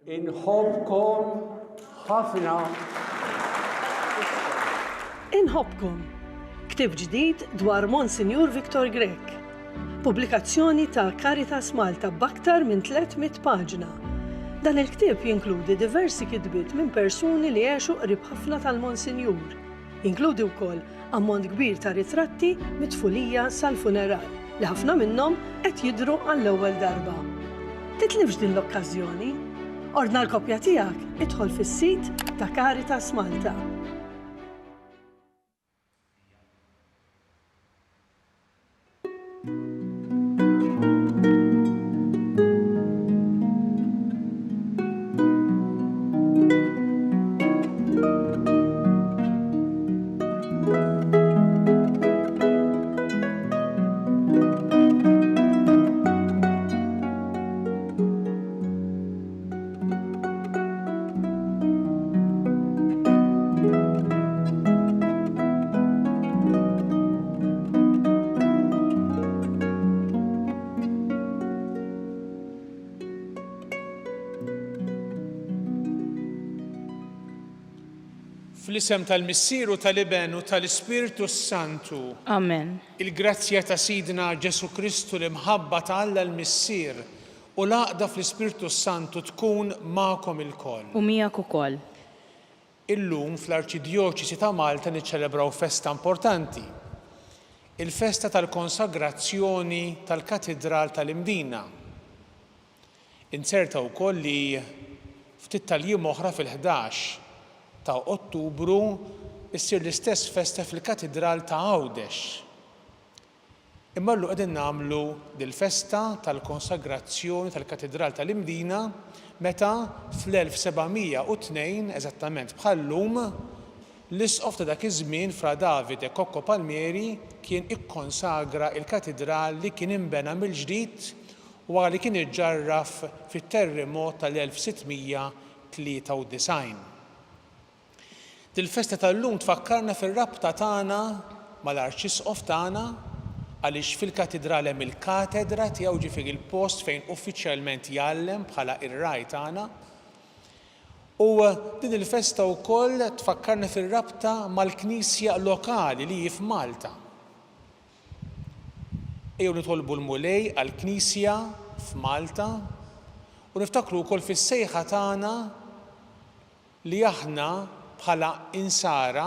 Inħobbkom ħafna. Inħobbkom. Ktib ġdid dwar Monsinjur Viktor Grek. Pubblikazzjoni ta' Caritas Malta b'aktar minn 300 paġna. Dan il-ktib jinkludi diversi kitbiet minn persuni li għexu qrib ħafna tal-Monsinjur. Jinkludi wkoll ammont kbir ta' ritratti mit-tfulija sal-funeral li ħafna minnhom qed jidhru għall-ewwel darba. Titlifx din l-okkażjoni? Ordna l-kopja tiegħek idħol fis-sit ta' Caritas Malta. Fl-isem tal-Missieru tal-Iben u tal-Ispiritu Santu. Amen. Il-grazzja ta' Sidna Ġesu Kristu l-imħabba ta' Alla l-Missier u l-għaqda fl-Ispiritu Santu tkun magħkom ilkoll. U miegħek ukoll. Illum fl-Arċidjoċesi ta' Malta niċċelebraw festa importanti. Il-festa tal-konsagrazzjoni tal-Katedral tal-Imdina. Inserta wkoll li ftit tal-jiem oħra fil-11 ta' Ottubru issir l-istess festa fil-Katedral ta' Għawdex. Imma llu qegħdin nagħmlu dil-festa tal-konsagrazzjoni tal-Katedral tal-Imdina meta fl-1702 eżattament bħallum l-isqof ta' dak iż-żmien Fra Davide Kokko Palmieri kien ikkonsagra il-katedral li kien imbena mill-ġdid wara li kien iġġarraf fit-terremot tal-1693. Il-festa tal-lum tfakkarna fir-rabta tagħna mal-Arċisqof tagħna għaliex fil-katedrale hemm il-katedra tiegħu ġifieri il-post fejn uffiċjalment jgħallem bħala ir-raj tagħna. U din il-festa wkoll tfakkarna fir-rabta mal-Knisja lokali li hi f'Malta. Ejjew nitolbu l-mulej għall-Knisja f'Malta u niftakru wkoll fis-sejħa tagħna li aħna bħala insara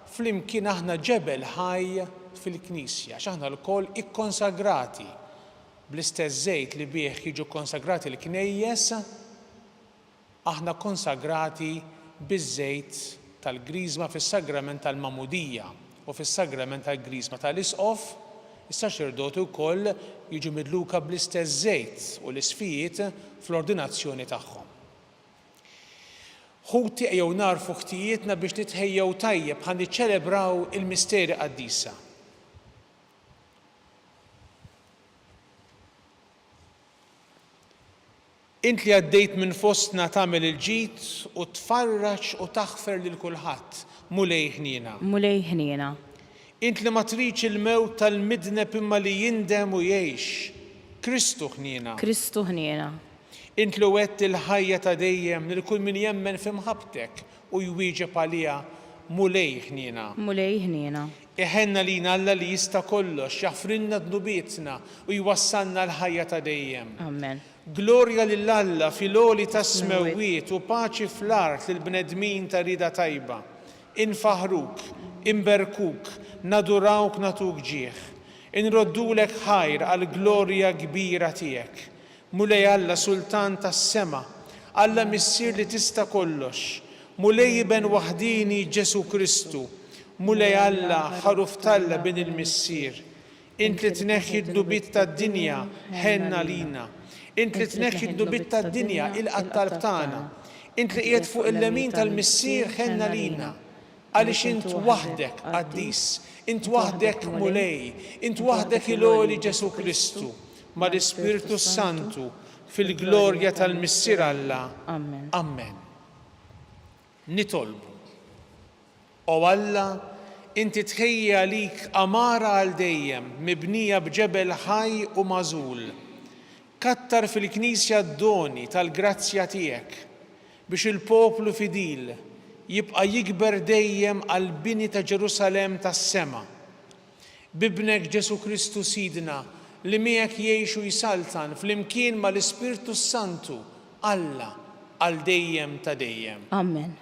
flimkien aħna ġebel ħaj fil-Knisja, x'aħna lkoll ikkonsagrati bl-istess żejt li bih jiġu konsagrati l-knejjes, aħna konsagrati biż-żejt tal-Griżma fis-sagrament tal-Mamudija u fis-sagrament tal-Griżma tal-Isqof, is-saċerdoti wkoll jiġu midluka bl-istess żejt u l-isfijiet fl-ordinazzjoni tagħhom. Ħuti ejjew narfu ħtijietna biex nitħejjew tajjeb ħan niċċelebraw il-misteri qaddisa. Int li għaddejt minn fostna tagħmel il-ġid u tfarraġ u taħfer lil kulħadd, mulej ħniena. Mulej ħniena. Int li ma tridx il-mewt tal-midneb imma li jindem u jgħix, Kristu ħniena. Kristu ħniena. Int li wett il-ħajja ta' dejjem lil kull min jemmen f'imħabtek u jwieġeb għaliha mulej ħniena. Mulej ħniena. Iħenna lina Alla li jista' kollox, jaħfrilna dnubietna u jwassalna l-ħajja ta' dejjem. Amen. Glorja lil Alla fil-għoli ta' smewwiet u paċi fl-art lill-bnedmin ta' rida tajba. Infaħruk, imberkuk, nadurawk natuk ġieħ. Inroddulek ħajr għall-glorja kbira tiegħek. Mulej Alla Sultan tas-sema, Alla Missier li tista' kollox, mulej Iben waħdini Ġesu Kristu, mulej Alla ħaruf Talla bin il-Missier. Int li tneħħi d-dubit tad-dinja ħenna lina. Int li tneħħi d-dubit tad-dinja il-qattalb tagħna. Int li qiegħed fuq il-lemin tal-Missier ħenna lina. Għaliex int waħdek qaddis, int waħdek mulej, int waħdek il-għoli Ġesu Kristu. Ma l-Ispiritu Santu fil-glorja tal-Missier Alla. Amen. Amen. Nitolbu. O Alla, inti tħejja lik amara għal dejjem, mibnija b'ġebel ħaj u mażul. Kattar fil-Knisja d-doni tal-grazzja tiegħek. biex il-poplu fidil jibqa' jikber dejjem għal bini ta' Ġerusalemm tas-sema. Bibnek Ġesu Kristu Sidna li miegħek jgħixu jsaltan flimkien mal-Ispirtu Santu Alla għal dejjem ta' dejjem. Amen.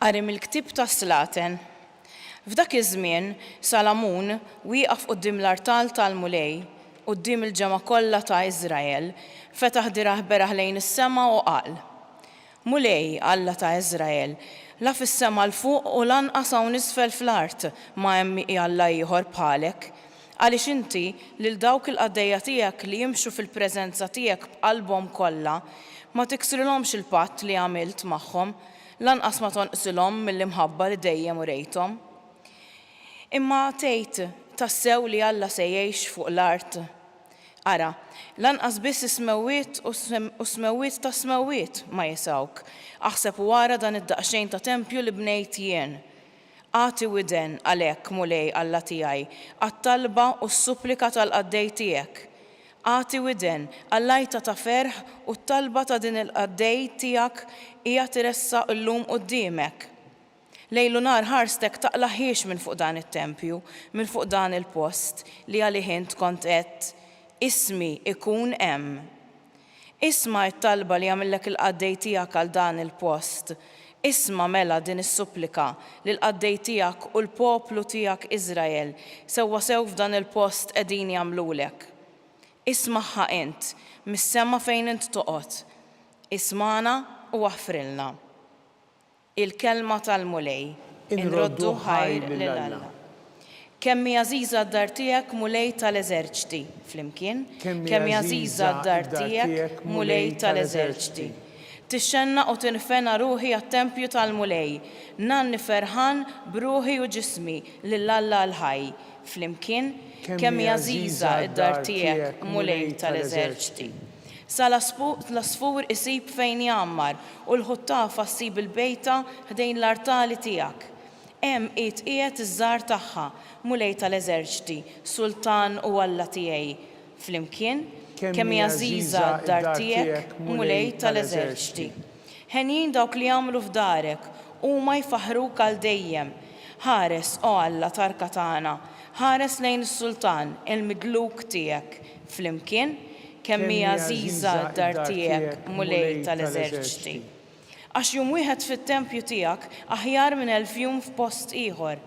Qari mill-Ktieb tas-Slaten. F'dak iż-żmien Salamun wieqaf quddiem l-artal tal-mulej, quddiem il-ġema kollha ta' Iżrael, fetaħ diraħ beraħ lejn is-sema u qal: Mulej Alla ta' Iżrael, la fis-sema l fuq u lanqas hawn isfel fl-art ma hemm Alla ieħor bħalek, għaliex inti lil dawk il-qaddejja tiegħek li jimxu fil-preżenza tiegħek b'qalbhom kollha ma tiksrilhomx il-patt li għamilt magħhom, lanqas ma tonqsilhom mill-imħabba li dejjem urejthom. Imma tgħid tassew li Alla se jgħix fuq l-art. Ara, lanqas biss ismewwiet u smewwiet ta' smewwiet ma jisawk, aħseb wara dan id-daqsxejn ta' tempju li bnejt jien. Għati widen għalhekk mulej Alla tiegħi għat-talba u s-supplika tal-qaddej tiegħek. Għati widen għall-għajta ta' ferħ u t-talba ta' din il-qaddej tiegħek hija tiressa llum quddiemek. Lejlu nar ħarstek taqlaħiex minn fuq dan it-tempju, minn fuq dan il-post li għalih int kont qed ismi ikun hemm. Isma' t-talba li għamillek il-qaddej tiegħek għal dan il-post. Isma' mela din is-supplika li l-qaddej tiegħek u l-poplu tiegħek Iżrael sewwa sew f'dan il-post qegħdin jagħmlulek. Isma'ha int mis-sema fejn int toqgħod. Ismana u waħfrilna. Il-kelma tal-mulej, inroddu ħajr lil Alla. Kemm hija għażiża d-dar tiegħek mulej tal-eżerċti, flimkien, kemm hija għażiża d-dar tiegħek mulej tal-eżerċti. Tixxenna u tinfena ruħi għat-tempju tal-mulej, nanni ferħan b'ruħi u ġismi lil Alla l-ħaj, flimkien, kemm hija għażiża d-dar tiegħek mulej tal-eżerċti. Sa l-asfur isib fejn jammar u l-ħuttafa ssib il-bejta ħdejn l-artali tiegħek. Hemm qiegħed iż-żgħar tagħha mulej tal-eżerċti, Sultan u Alla tiegħi. Flimkien, kemm hija għażiża d-dar tiegħek mulej tal-eżerċti. Ħenjin dawk li jagħmlu f'darek huma jfaħruk għal dejjem. Ħares o Alla tarka tagħna, ħares lejn is-Sultan il-midluk tiegħek. Flimkien, kemm hija għażiża d-dar tiegħek mulej tal-eżerċti. Għax jum wieħed fit-tempju tiegħek aħjar minn 1000 jum f'post ieħor.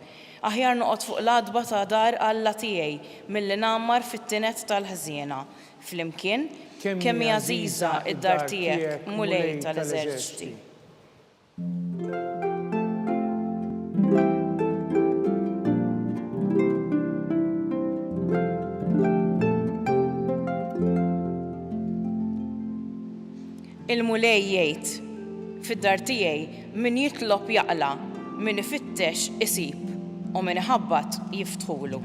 Aħjar noqgħod fuq l-adba ta' dar Alla tiegħi milli nagħmar fit-tinet tal-ħżiena. Flimkien, kemm hija għażiża d-dar tiegħek mulej tal-eżerċti. Il-mulej jgħid, fid-dar tiegħi min jitlob jaqla, min ifittex isib u min iħabbat jiftħulu.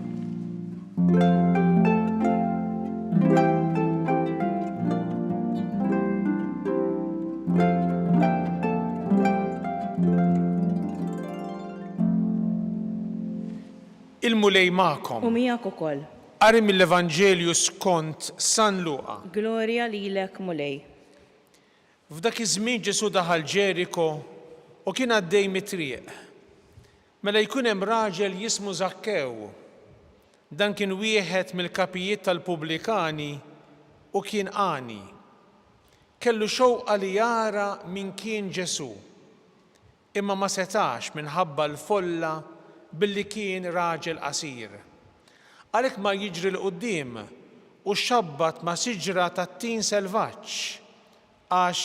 Il-mulej magħkom. U miegħek ukoll. Qari mill-Evanġelju skont San Luqa. Glorja lilek mulej. F'dak iż-żmien Ġesu daħal Ġeriko u kien għaddej mit-triq. Mela jkun hemm raġel jismu Zakkew. Dan kien wieħed mill-kapijiet tal-Pubblikani u kien qani. Kellu xewqa li jara min kien Ġesu. Imma ma setax minħabba l-folla billi kien raġel qasir. Għalhekk ma jiġri l-qudiem u xabbat ma' siġra tat-tin selvaġġ għax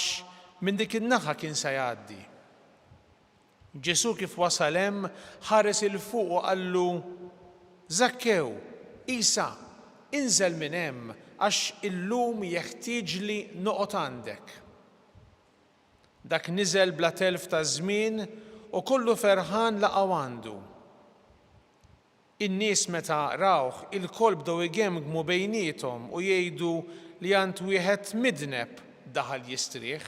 minn dik in-naħa kien se jgħaddi. Ġesu kif wasal hemm ħares il fuq u qallu: Zakkew, Isa, inżel minn hemm għax illum jeħtieġli noqgħod għandek. Dak niżel bla telf ta' żmien u kollu ferħan laqgħu għandu. In-nies meta rawh il-kol bdew igemgmu bejniethom u jgħidu li għand wieħed midneb daħal jistrieħ.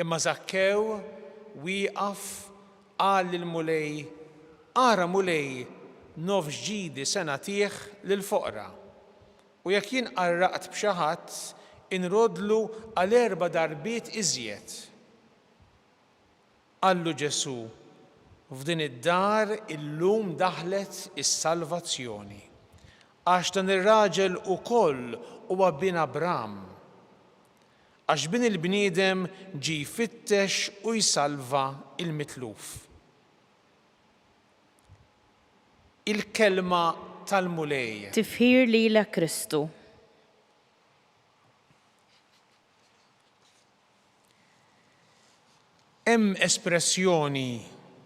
Imma Zakkew wieqaf qal lill-mulej: ara mulej nofs ġidi sena tieħ lill-foqra. U jekk jien qarraqt b'xi ħadd inrodlu għal 4 darbiet iżjed. Qallu Ġesu, f'din id-dar illum daħlet is-salvazzjoni. Għax dan ir-raġel ukoll huwa bin Abraham. Għax bin il-bniedem ġie jfittex u jsalva il-mitluf. Il-kelma tal-mulej. Tifħir lilek Kristu. Hemm espressjoni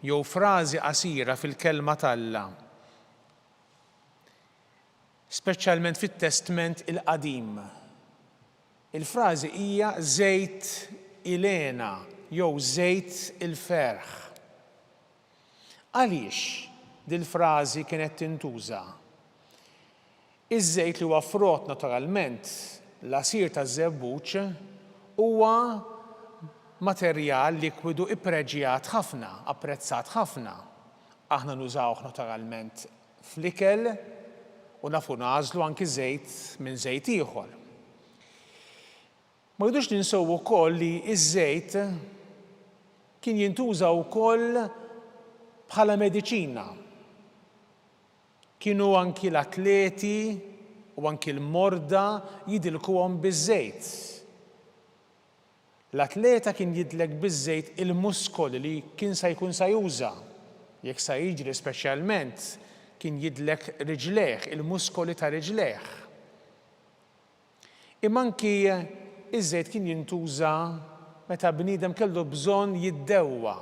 jew frażi qasira fil-kelma tal-Alla, speċjalment fit-Testament il-Qadim. Il-frażi hija żejt ilena jew żejt il-ferħ. Għaliex dil-frażi kienet tintuża? Iż-żejt li huwa frott naturalment l-għasir taż-żebbuċ huwa materjal likwidu ippreġjat ħafna, apprezzat ħafna. Aħna nużawh naturalment fl-ikel u nafu nażlu anki żejt minn żejt ieħor. Ma rridux ninsew ukoll li ż-żejt kien jintuża wkoll bħala mediċina. Kienu anki l-atleti u anki l-morda jidilkuhom biż-żejt. L-atleta kien jidlek biż-żejt il-muskoli li kien sa jkun sa juża. Jekk sa jiġri speċjalment kien jidlek riġleħ, il-muskoli ta' riġleħ. Imma anki iż-żejt kien jintuża meta bniedem kellu bżonn jiddewwa.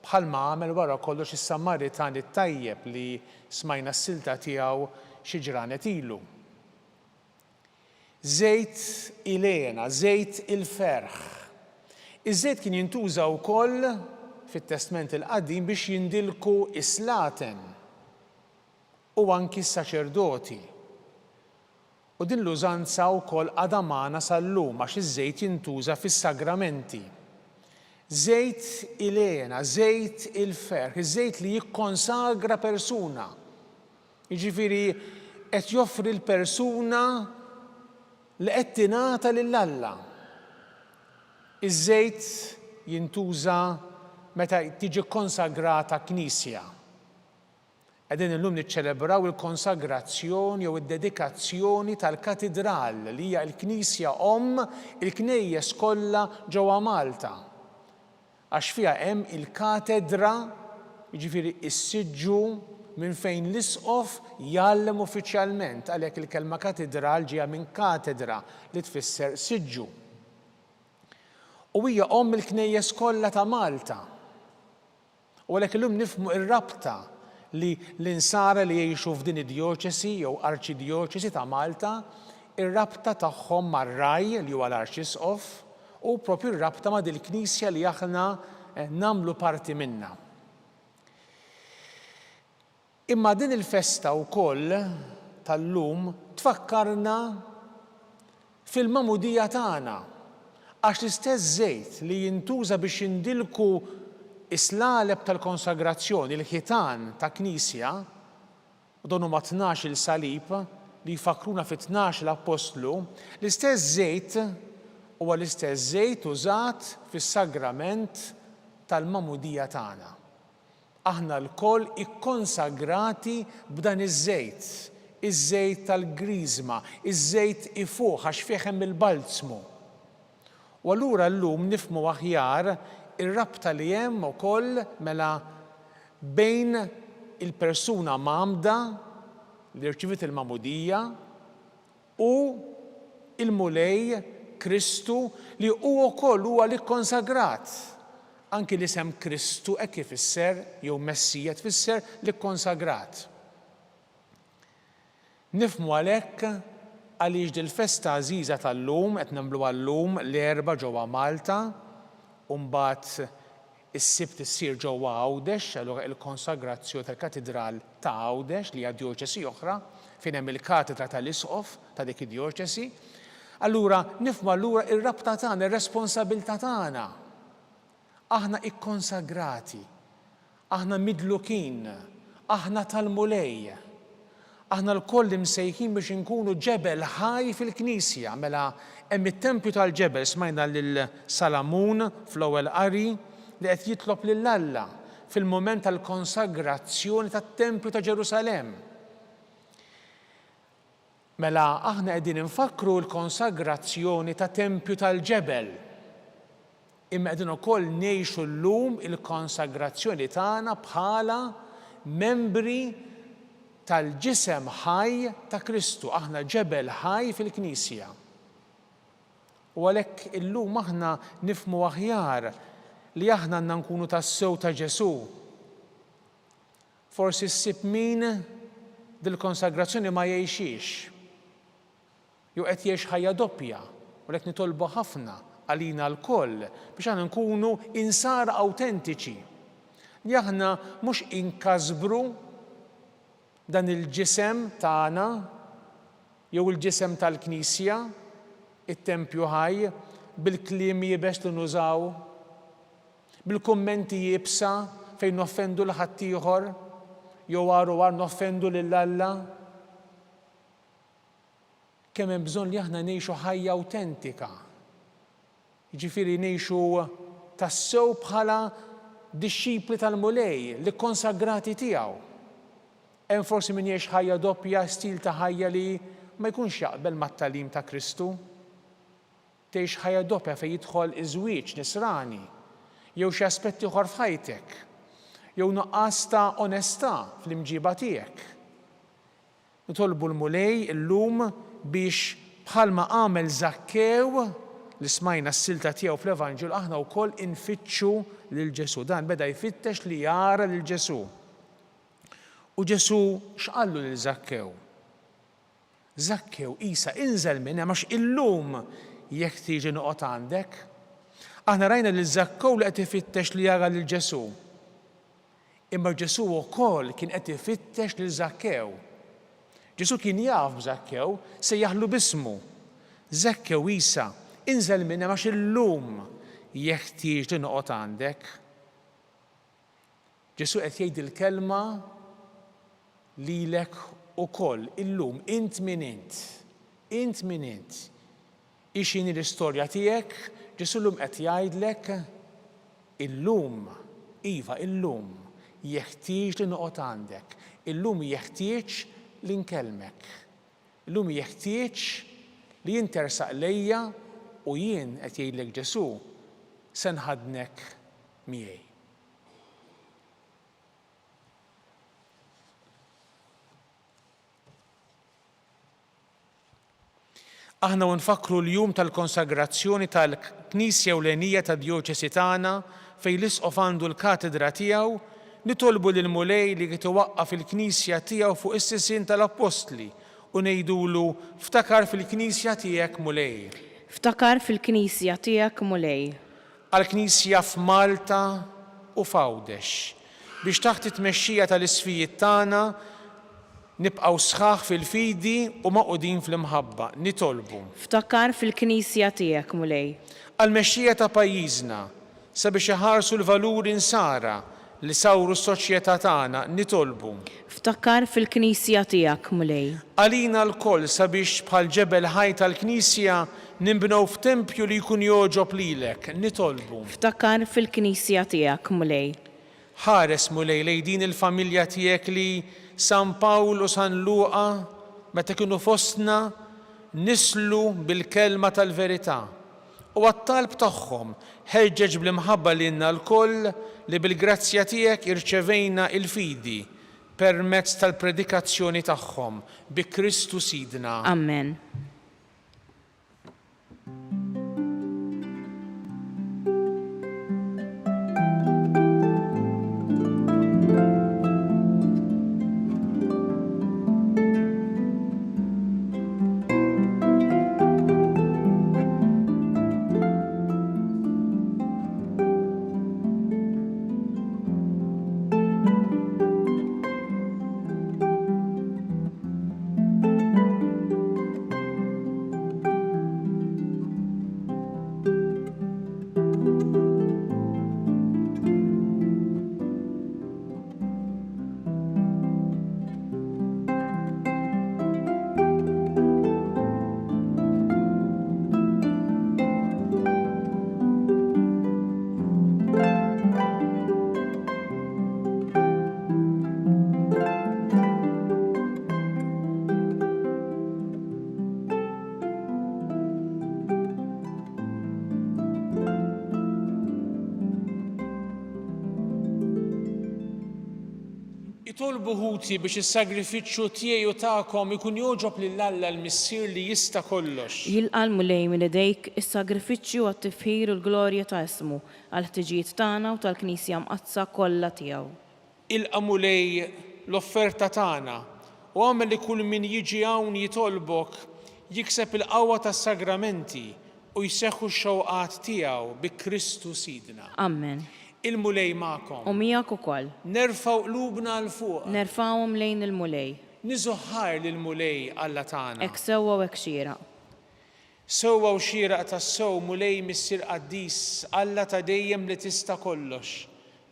Bħalma għamel wara kollox is-Samaritan it-tajjeb li smajna s-silta tiegħu xi ġranet ilu. Żejt ilena, żejt il-ferħ. Iż-żejt kien jintuża wkoll fit-Testament il-Qadim biex jindilku is-slaten u anki s-saċerdoti. U din l-użanza wkoll għadha magħna sal-lum għax iż-żejt jintuża fis-sagramenti. Żejt ilena, żejt il-ferħ, iż-żejt li jikkonsagra persuna. Jiġifieri qed joffri l-persuna li qed tingħata lill-Alla. Iż-żejt jintuża meta tiġi konsagrata knisja. Qegħdin illum niċċelebraw il-konsagrazzjoni jew id-dedikazzjoni tal-katedral li hija l-Knisja il-knejjes kollha ġewwa Malta. Għax fiha hemm il-katedra, jiġifieri s-siġġu minn fejn l-isqof jgħallem uffiċjalment għalhekk il-kelma katedral ġejja minn katedra li tfisser siġġu. U hija il-knejjes kollha ta' Malta. U għalhekk illum nifhmu r-rabta li l-insara li jgħixu f'din id-djoċesi jew arċidjoċesi ta' Malta, ir-rabta tagħhom mar-Raj li huwa l-Arċisqof u proprju r-rabta ma' dil-Knisja li aħna nagħmlu parti minnha. Imma din il-festa wkoll tal-lum tfakkarna fil-mamudija tagħna għax l-istess żejt li jintuża biex jindilku is-slaleb tal-konsagrazzjoni, il-ħitan ta' Knisja, u donu ma' 12 il-salib li jfakruna fi 12 l-Apostlu, l-istess żejt huwa l-istess żejt użat fis-sagrament tal-mamudija tagħna. Aħna l-koll ikkonsagrati b'dan iż-żejt, iż-żejt tal-griżma, iż-żejt ifuħ għax fih hemm il-balzmu. U allura llum nifhmu aħjar ir-rabta li hemm ukoll mela bejn il-persuna mamda li rċivit il-mamudija u il-mulej Kristu li huwa wkoll huwa l-ikkonsagrat. Anki l-isem Kristu hekk ifisser jew Messija tfisser l-ikkonsagrat. Nifhmu għalhekk għaliex dil-festa għażiża tal-lum qed nagħmluha llum l-erba' ġewwa Malta u mbagħad is-sibt issir ġewwa Għawdex, allura il-konsagrazzjoni tal-Katedral ta' Għawdex li hija djoċesi oħra fejn hemm il-katedra tal-Isqof ta' dik id-djoċesi. Allura nifhmu allura ir-rabta tagħna, ir-responsabilità tagħna. Aħna ikkonsagrati, aħna midlukin aħna tal-mulej. Aħna l-koll imsejħin biex inkunu ġebel ħaj fil-Knisja. Mela hemm it-tempju tal-ġebel smajna lil Salamun fl-ewwel qari li qed jitlob lil Alla fil-mument tal-konsagrazzjoni tat-tempju ta' Ġerusalemm. Mela aħna qegħdin infakru l-konsagrazzjoni ta' tempju tal-ġebel. Imma qegħdin ukoll ngħixu llum il-konsagrazzjoni tagħna bħala membri tal-ġisem ħaj ta' Kristu. Aħna ġebel ħaj fil-Knisja. U għalhekk illum aħna nifhmu aħjar li aħna għandna nkunu tas-sew ta' Ġesu. Forsi ssib min dil-konsagrazzjoni ma jgħixix. Jew qed jgħix ħajja doppja, u lek nitolbu ħafna għalina l-koll biex aħna nkunu insara awtentiċi. Li aħna mhux inkasbru dan il-ġisem tagħna jew il-ġisem tal-Knisja, it-tempju ħaj, bil-kliem jibes li nużaw, bil-kummenti jibsa fejn noffendu l-ħadd ieħor, jew għar noffendu lil Alla. Kemm hemm bżonn li aħna ngħixu ħajja awtentika. Jiġifieri ngħixu tassew bħala dixxipli tal-mulej li konsagrati tiegħu. Hemm forsi min jgħix ħajja doppja, stil ta' ħajja li ma jkunx jaqbel mat-tagħlim ta' Kristu. Tgħix ħajja doppja fejn jidħol iż-żwieġ nisrani, jew xi aspetti ieħor f'ħajtek, jew nuqqas ta' onestà fl-imġiba tiegħek. Nitolbu l-mulej illum biex bħalma għamel Zakkew li smajna s-silta tiegħu fl-Evanġel aħna wkoll infittxu lil Ġesu. Dan beda jfittex li jara lil Ġesu. U Ġesu x'qallu lil Zakkew? Zakkew isa inżel minn hemm għax illum jekk tiġi noqgħod għandek. Aħna rajna lil Zakkew li qed ifittex li jara lil Ġesu. Imma Ġesu wkoll kien qed ifittex lil Zakkew. Ġesu kien jaf b'Zakkew sejjaħlu bismu. Zakkew isa inżel minn hemm għax illum jekk tiġi noqgħod għandek. Ġesu qed jgħid il-kelma lilek ukoll illum int min int. Int min int. Ixini l-istorja tiegħek, Ġesu llum qed jgħidlek illum, iva illum, jeħtieġ li noqgħod għandek. Illum jeħtieġ li nkellmek. Illum jeħtieġ li jintersaq lejja u jien qed jgħidlek Ġesu se nħadnek miegħi. Aħna nfakru l-jum tal-konsagrazzjoni tal-Knisja Ewlenija tad-Djoċesi tagħna fejn l-Isqof għandu l-katedra tiegħu, nitolbu lil mulej li jitwaqqaf fil-Knisja tiegħu fuq is-sisien tal-Apostli u ngħidulu ftakar fil-Knisja tiegħek mulej. Ftakar fil-Knisja tiegħek mulej. Għall-Knisja f'Malta u f'Għawdex biex taħt it-tmexxija tal-isfijiet tagħna nibqgħu sħaħ fil-fidi u maqudin fl-imħabba, nitolbu. Ftakar fil-Knisja tiegħek mulej. Għall-mexxija ta' pajjiżna sabiex iħarsu l-valuri nsara li sawru s-soċjetà tagħna, nitolbu. Ftakar fil-Knisja tiegħek mulej. Għalina l-koll sabiex bħal ġebel ħaj tal-Knisja nimbnew f'tempju li jkun joġob lilek, nitolbu. Ftakar fil-Knisja tiegħek mulej. Ħares mulej lejn din il-familja tiegħek li San Pawl u San Luqa meta kienu fostna nislu bil-kelma tal-verità. U għat-talb tagħhom ħeġġeġ bl-imħabba lilna l-koll li bil-grazzja tiegħek irċevejna il-fidi permezz tal-predikazzjoni tagħhom bi Kristu Sidna. Amen. Jitolbu ħuti biex is-sagrifiċċju tiegħi u tagħkom ikun jogħġob lil Alla l-Missier li jista' kollox. Jilqa' l-mulej minn idejk is-sagrifiċċju għat-tifħir u l-glorja ta' ismu għal ħtiġijiet tagħna u tal-Knisja mqazza kollha tiegħu. Ilqa' mulej l-offerta tagħna u għamel li kull min jiġi hawn jitolbok jikseb il-qawwa tas-sagramenti u jseħħu x-xewqat tiegħu bi Kristu Sidna. Amen. Il-mulej magħkom. U miegħek ukoll. Nerfgħu qlubna l fuq. Nerfgħuhom lejn il-mulej. Niżuħħar lill-mulej Alla tagħna. Hekk sewwa u hekk xieraq. Sewwa u xieraq tas-sew mulej Missier Qaddis Alla ta' dejjem li tista' kollox.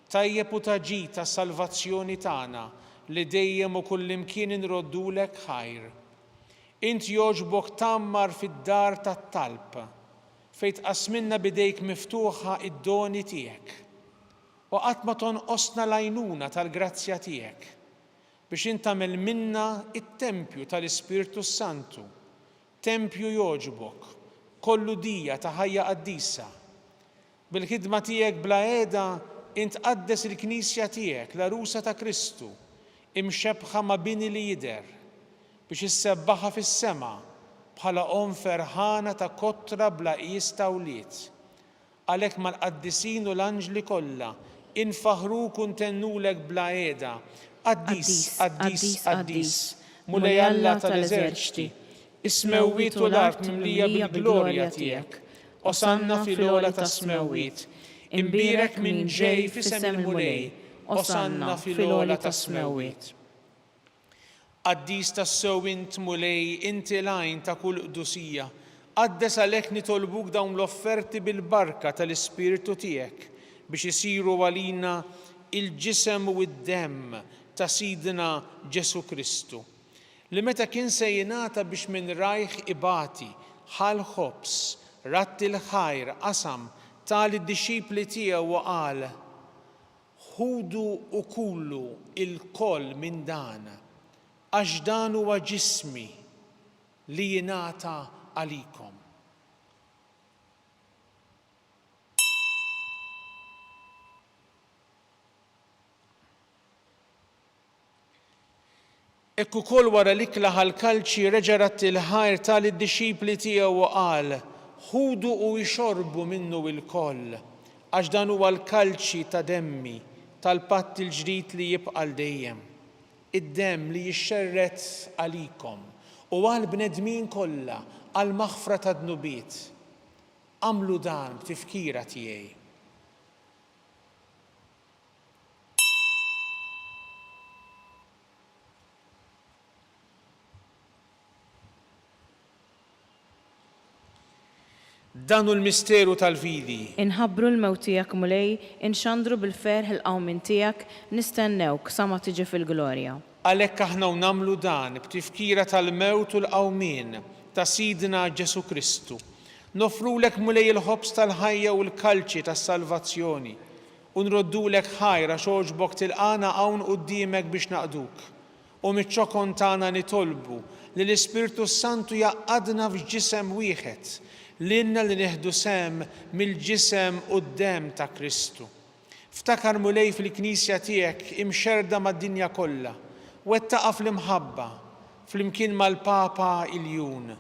Tajjeb u taġi tas-salvazzjoni tagħna li dejjem u kullimkien inroddulek ħajr. Int jogħġbok tammar fid-dar tat-talb fejn tqasmilna bidejk miftuħa id-doni tiegħek. U qatt ma tonqosna l-għajnuna tal-grazzja tiegħek biex int tagħmel minna it-tempju tal-Ispiritu Santu, tempju jogħġbok, kollu dija ta' ħajja qaddisa. Bil-ħidma tiegħek bla qiegħda int qaddes il-Knisja tiegħek l-arusa ta' Kristu, imxebħa ma' bini li jidher biex issebbaħa fis-sema bħala qom ferħana ta' kottra bla qies ta' wlied. Għalhekk mal-qaddisin u l-anġli kollha infaħruk u ntennulek bla qiegħda. Qaddis, qaddis, qaddis, mulej Alla tal-eżerċiti, is-smewwiet u l-art mimlija bil-glorja tiegħek. Osanna fil-ola tas-smewwiet, imbierek minn ġej f'isem il-mulej, osanna fil-ola tas-smewwiet. Qaddis tas-sew int mulej, inti l-għajn ta' kull qdusija, qaddes għalhekk nitolbuk dawn l-offerti bil-barka tal-Ispiritu tiegħek biex isiru għalina il-ġisem u d-demm ta' Sidna Ġesu Kristu, li meta kien se jingħata biex minn rajħ ibati ħal ħobs ratti l-ħajr qasam tal-disċipli tiegħu u qal: ħudu u kullu il-koll minn dan għax dan huwa ġismi li jingħata għalikom. Ekku kol wara l-ikla ħal-kalċi reġa' ratti l-ħajr tal-disċipli tiegħu u qal: ħudu u jxorbu minnu il-koll għax dan huwa l-kalċi ta' demmi tal-patt il-ġdid li jibqa' dejjem. Id-demm li jixxerret għalikom u għal-bnedmin kollha għal-maħfra ta' dnubiet. Għamlu dan b'tifkira tiegħi. Dan hu l-misteru tal-fidi. Inħabbru l-mewt tiegħek mulej, inxandru bil-ferħ il-qawmin tiegħek, nistennewk sa ma tiġi fil-glorja. Għalhekk aħna nagħmlu dan b'tifkira tal-mewt u l-qawmien ta' Sidna Ġesu Kristu. Nofrulek mulej il-ħobs tal-ħajja u l-kalċi tas-salvazzjoni u nroddulek ħajra xogħġbok tilqana hawn quddiemek biex naqduk. U miċ-ċokon tagħna nitolbu li l-Ispirtu Santu jaqadna f'ġisem wieħed l-inna li neħdu sem mill-ġisem u d-dem ta' Kristu. Ftakar mulej fil-Knisja tiegħek imxerda mad-dinja kollha, wettaqa fl-imħabba, fl-imkien mal-Papa Iljun,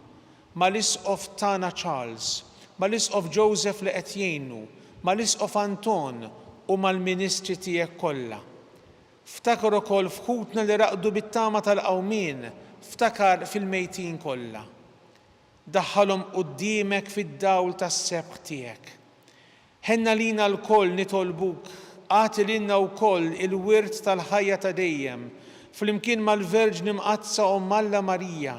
mal-Isqof tagħna Charles, mal-Isqof Joseph li qed jgħinu, mal-Isqof Anton u mal-Ministri tiegħek kollha. Ftakar ukoll f'ħutna li raqdu bit-tama tal-qawmien, ftakar fil-mejtin kollha. Daħħalhom quddiemek fid-dawl tas-sebħ tiegħek. Ħenna lina l-koll nitolbuk, għati lilna wkoll il-wirt tal-ħajja ta' dejjem, flimkien mal-Verġni mqazza Alla Marija,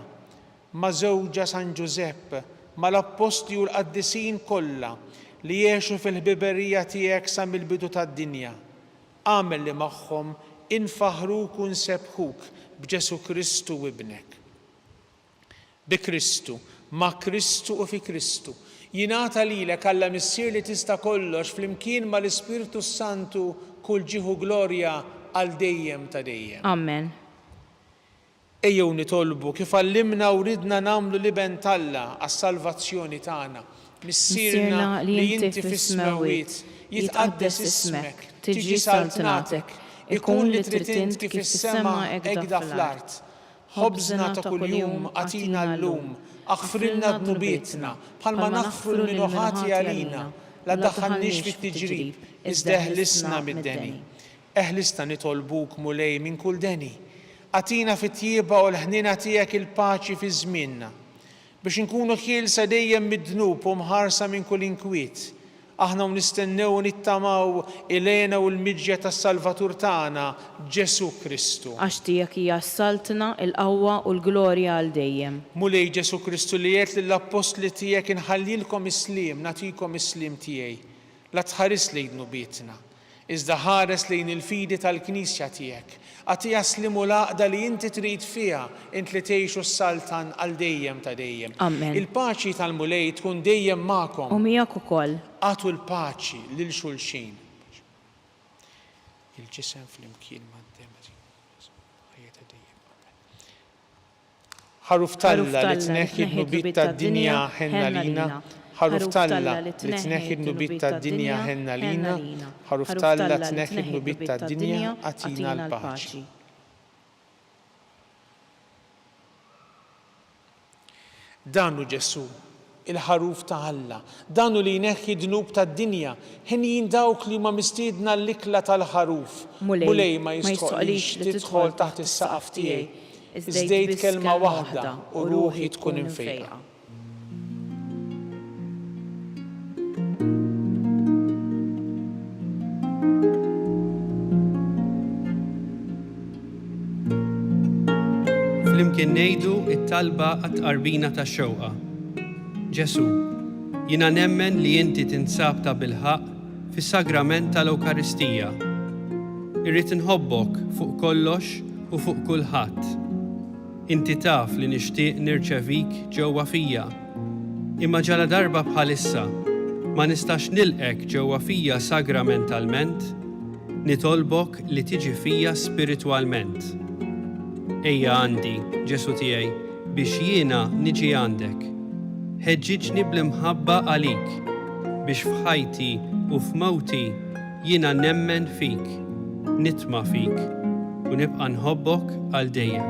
ma' żewġa San Giuseppe, mal-Apposti u l-Qaddisin kollha li jgħixu fil-ħbiberija tiegħek sa mill-bidu tad-dinja. Għamel li magħhom infaħruk u nsebħuk b'Ġesu Kristu u ibnek. Bi Kristu, ma' Kristu u fi Kristu. Jingħata lilek Alla Missier li tista' kollox flimkien mal-Ispiritu Santu kull ġieħu glorja għal dejjem ta' dejjem. Amen. Ejjew nitolbu kif għallimna u ridna nagħmlu liben Alla għas-salvazzjoni tagħna. Missierna li inti fis-smewwiet, jitqaddes ismek, tiġi saltnatek, ikun li trid int kif is-sema egda fl-art. Ħobżna ta' kuljum atina llum, aħfrilna dnubietna, bħalma naħfru lil ħati għalina, la daħħalniex fit-tiġrib, iżda eħlisna mid-deni. Eħlisna nitolbuk mulej minn kull deni. Atina fit-tjieba u l-ħnina tiegħek il-paċi fi żmienna, biex inkunu ħielsa dejjem mid-dnub u mħarsa minn kull inkwiet. Aħna nistennew nittamaw ilena u l-miġja tas-Salvatur tagħna Ġesu Kristu. Għax tiegħek hija s-saltna, il-qawwa u l-glorja għal dejjem. Mulej Ġesu Kristu li jgħid lill-apostli tiegħek inħallilkom isliem, nagħtikom isliem tiegħi. La tħares lejn dnubietna, iżda ħares lejn il-fidi tal-Knisja tiegħek. Għatija slimu laqda li inti trid fiha int li tgħixu s-saltan għal dejjem ta' dejjem. Amen. Il-paċi tal-mulej tkun dejjem magħkom. U miegħek ukoll. Għatu l-paċi lil xulxin. Il-ġisem fl-imkien mad-demri. Ħajjeta dejjem. Ħaruf talla li tneħħi d-nubit tad-dinja ħenna lina. Ħaruf talla li tneħħi d-nubit tad-dinja ħenna lina. Ħaruf talla tneħħi d-nubit tad-dinja għatina l-paċi. Danu Ġesu, il-ħaruf ta' Alla, danu li jneħħi dnub tad-dinja, ħin dawk li ma mistiedna l-ikla tal-ħaruf. Mulej ma jistħolix tidħol taħt is-saqaf tiegħi. Iżdejt kelma waħda u ruħi tkun infejqa. Flimkien ngħidu it-talba għat-tqarbina tax-xewqa. Ġesu, jiena nemmen li inti tinsab ta' bilħaq fis-sagrament tal-Ewkaristija. Irrid inħobbok fuq kollox u fuq kulħadd. Inti taf li nixtieq nirċevik ġewwa fija. Imma ġala darba bħalissa ma nistax nilqek ġewwa fija sagramentalment, nitolbok li tiġi fija spiritwalment. Ejja għandi, Ġesu tiegħi, biex jiena niġi għandek. Ħeġġiġni bl-imħabba għalik, biex f'ħajti u f'mawti jiena nemmen fik, nitma' fik u nibqa' nħobbok għal dejjem.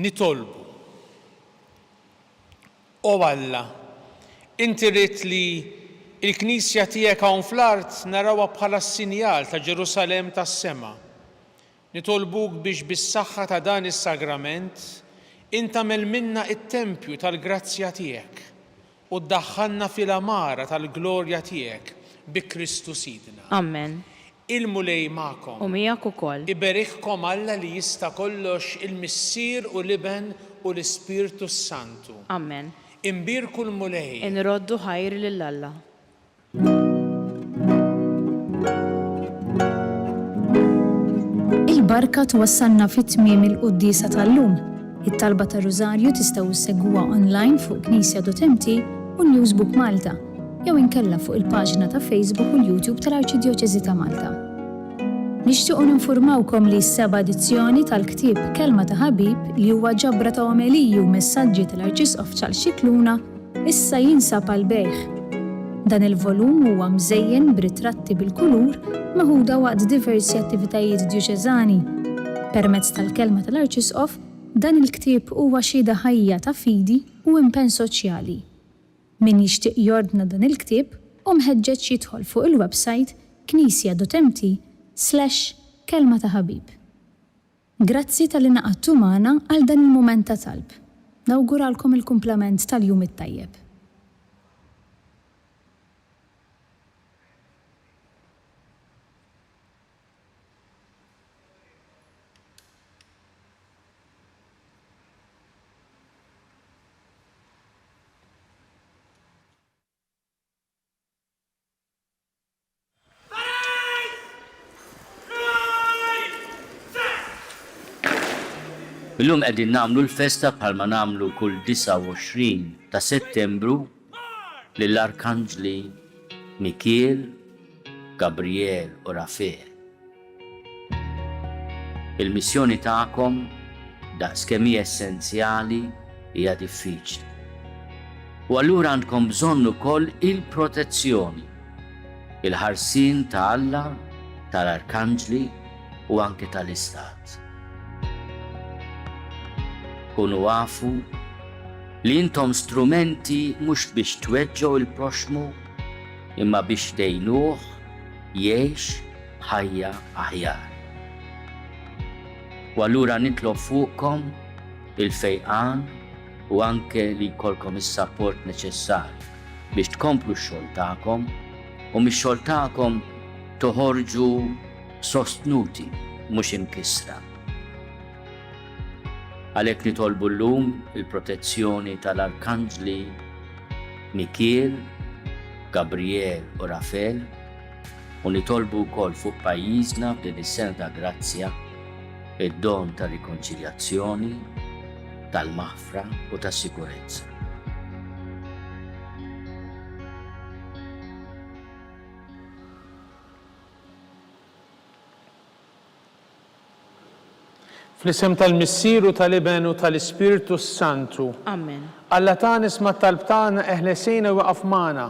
Nitolbu. O Alla, inti rrid li il-Knisja tiegħek hawn fl-art narawha bħala s-sinjal ta' Ġerusalemm tas-sema. Nitolbuk biex bis-saħħa ta' dan is-sagrament intamel minna it-tempju tal-grazzja tiegħek u ddaħħalna fil-amara tal-glorja tiegħek bi Kristu Sidna. Amen. Il-mulej magħkom. U miegħek ukoll. Iberiħkom Alla li jista' kollox il-Missier u l-Iben u l-Ispirtu Santu. Amen. Imbirku l-mulej. Inroddu ħajr lil Alla. Il-barka twassalna fit-tmiem il-qudiesa tal-lum. It-talba tar-Rużarju tistgħu issegwuha online fuq Knisja.mt u Newsbook Malta, jew inkella fuq il-paġna ta' Facebook u l-YouTube tal-Arċidjoċeżi ta' Malta. Nixtiequ ninfurmawkom li s-seba' edizzjoni tal-ktieb Kelma ta' Ħabib li huwa ġabra ta' omeliji u messaġġi tal-Arċisqof Ċarls Scicluna issa jinsab għal bejħ. Dan il-volum huwa mżejjen b'ritratti bil-kulur maħuda waqt diversi attivitajiet djuċeżani. Permezz tal-kelma tal-Arċisqof, dan il-ktieb huwa xhieda ħajja ta' fidi u impenn soċjali. Min jixtieq jordna dan il-ktieb u mħeġġeġ jidħol fuq il-website knisja.mt/kelma ta' ħabib. Grazzi tal-li naqadtu magħna għal dan il-mument ta' talb. Nawguralkom il-kumplament tal-jum it-tajjeb. Illum qegħdin nagħmlu l-festa bħalma nagħmlu kull 29 ta' Settembru lill-Arkanġli Mikiel, Gabriel u Rafael. Il-missjoni tagħkom daqskemm hija essenzjali hija diffiċli. U allura għandkom bżonn ukoll il-protezzjoni, il-ħarsien ta' Alla, tal-Arkanġli u anke tal-Istat. Kunu għafu li intom strumenti mhux biex tweġġgħu il-proxmu imma biex tgħinuh jgħix ħajja aħjar. U allura nitlob fuqkom il-fejqan u anke li jkollkom is-sapport neċessarju biex tkomplu x-xogħol tagħkom u mix-xogħol tagħkom toħorġu sostnuti mhux inkisra. Għalhekk nitolbu llum il-protezzjoni tal-Arkanġli Mikiel, Gabriel u Rafael u nitolbu wkoll fuq pajjiżna f'din is-sena ta' grazzja id-don ta' rikonċiljazzjoni, tal-maħfra u tas-sikurezza. Fl-isem tal-Missieru tal-Iben u tal-Ispiritu Santu. Amen. Alla tagħna isma' talb tagħna eħlesejna waqaf magħna.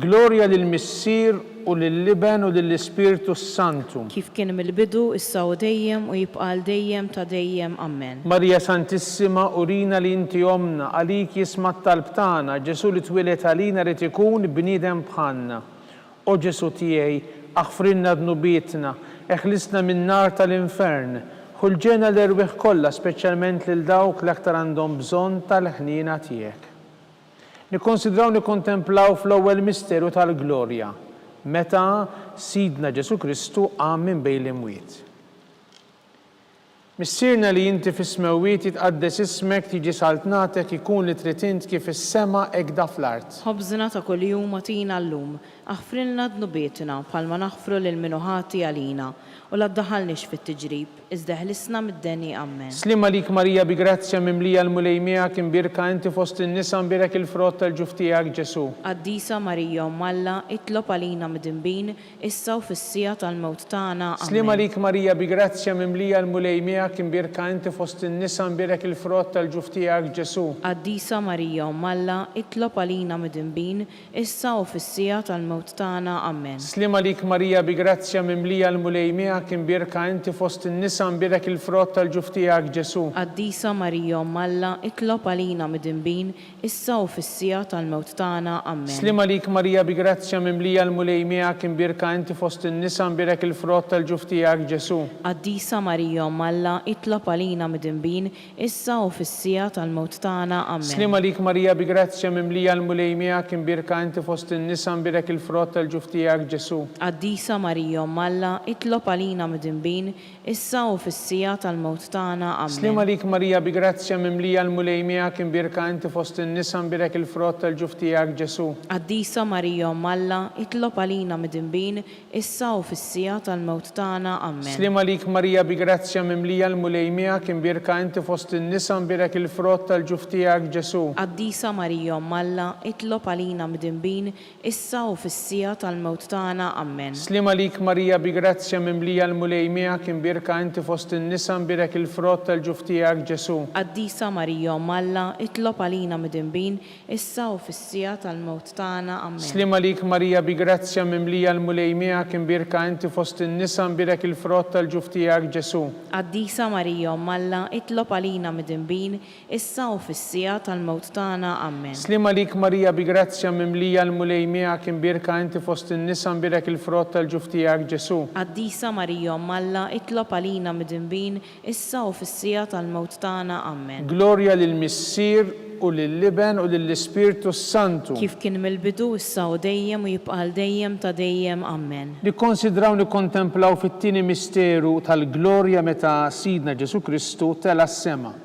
Glorja lill-Missier u lill-Iben u lill-Ispiritu Santu. Kif kien mill-bidu, issa u dejjem u jibqal dejjem ta' dejjem. Amen. Marija Santissima, urina li inti omna, għalik jisma' talb tagħna, Ġesu li twilet għalina rid ikun bniedem bħalna. O Ġesu tiegħi, aħfrinna dnubietna, eħlisna min-nar tal-infern, ħulġena l-erwieħ kollha, speċjalment lil dawk l-aktar għandhom bżonn tal-ħniena tiegħek. Nikkonsidraw nikkontemplaw fl-ewwel misteru tal-glorja, meta Sidna Ġesu Kristu qam minn bejn l-imwiet. Missierna li inti fis-smewwiet jitqaddes ismek tiġi saltnatek ikun li trid int kif is-sema hekk da fl-art. Ħobżna ta' kuljum atina llum, aħfrilna dnubietna bħalma naħfru lil minuħati għalina u la ddaħħalniex fit-tiġrib, iżda ħlisna mid-deni. Amen. Slima lik Marija bi grazzja mimlija l-mulej miegħek imbirka inti fost in-nisa imbirek il-frott tal-ġuf tiegħek Ġesu. Qaddisa Marija Umm Alla, itlob għalina mid-dinbin, issa u fis-sija tal-mewt tagħna. Amen. Slima lik Marija bi grazzja mimlija l-mulej miegħek imbirka inti fost in-nisa imbirek il-frott tal-ġuf tiegħek Ġesu. Qaddisa Marija Umm Alla, itlob għalina mid-dinbin, issa u fis-sija tal-mewt tagħna. Amen. Slima lik Marija bi grazzja mimlija l-mulej miegħek imbirka inti fost in-nisa imbirek il-frott tal-ġuf tiegħek Ġesu. Qaddisa Marija Umm Alla, itlob għalina mid-dinbin, issa u fis-sija tal-mewt tagħna. Amen. Slima lik Marija bi grazzja mimlija l-mulej miegħek imbirka inti fost in-nisa imbirek il-frott tal-ġuf tiegħek Ġesu. Qaddisa Marija Umm Alla, itlob għalina mid-dinbin, issa u fis-sija tal-mewt tagħna. Amen. Slima lik Marija bi grazzja mimlija l-mulej miegħek imbirka inti fost in-nisa imbirek il-frott tal-ġuf tiegħek Ġesu. Qaddisa Marija Umm Alla, itlob għalina mid-dinbin, issa u fis-sija tal-mewt tagħna. Amen. Slima lik Marija bi grazzja mimlija l-mulej miegħek imbirka inti fost in-nisa imbirek il-frott tal-ġuf tiegħek Ġesu. Qaddisa Marija Umm Alla, itlob għalina mid-dinbin, issa u fis-sija tal-mewt tagħna. Amen. Slima lik Marija bi grazzja mimlija l-mulej miegħek imbirka inti fost in-nisa imbirek il-frott tal-ġuf tiegħek Ġesu. Qaddisa Marija Umm Alla, itlob għalina mid-dinbin, issa u fis-sija tal-mewt tagħna. Amen. Slima lik Marija bi grazzja mimlija l-mulej miegħek imbirka inti fost in-nisa imbirek il-frott tal-ġuf tiegħek Ġesu. Qaddisa Marija Umm Alla, itlob għalina mid-dinbin, issa u fis-sija tal-mewt tagħna. Amen. Slima lik Marija bi grazzja mimlija l-mulej miegħek imbirka inti fost in-nisa imbirek il-frott tal-ġuf tiegħek Ġesu. Qaddisa Marija Umm Alla, itlob għalina mid-dinbin, issa u fis-sija tal-mewt tagħna. Amen. Slima lik Marija bi grazzja mimlija l-mulej miegħek imbirka inti fost in-nisa imbirek il-frott tal-ġuf tiegħek Ġesu. Qaddisa Marija Umm Alla, itlob għalina mid-dinbin, issa u fis-sija tal-mewt tagħna. Amen. Glorja lill-Missier u lill-Iben u lill-Ispiritu Santu. Kif kien mill-bidu, issa u dejjem u jibqal dejjem ta' dejjem. Amen. Nikkonsidraw nikkontemplaw fit-tieni misteru tal-glorja meta Sidna Ġesu Kristu tela s-sema.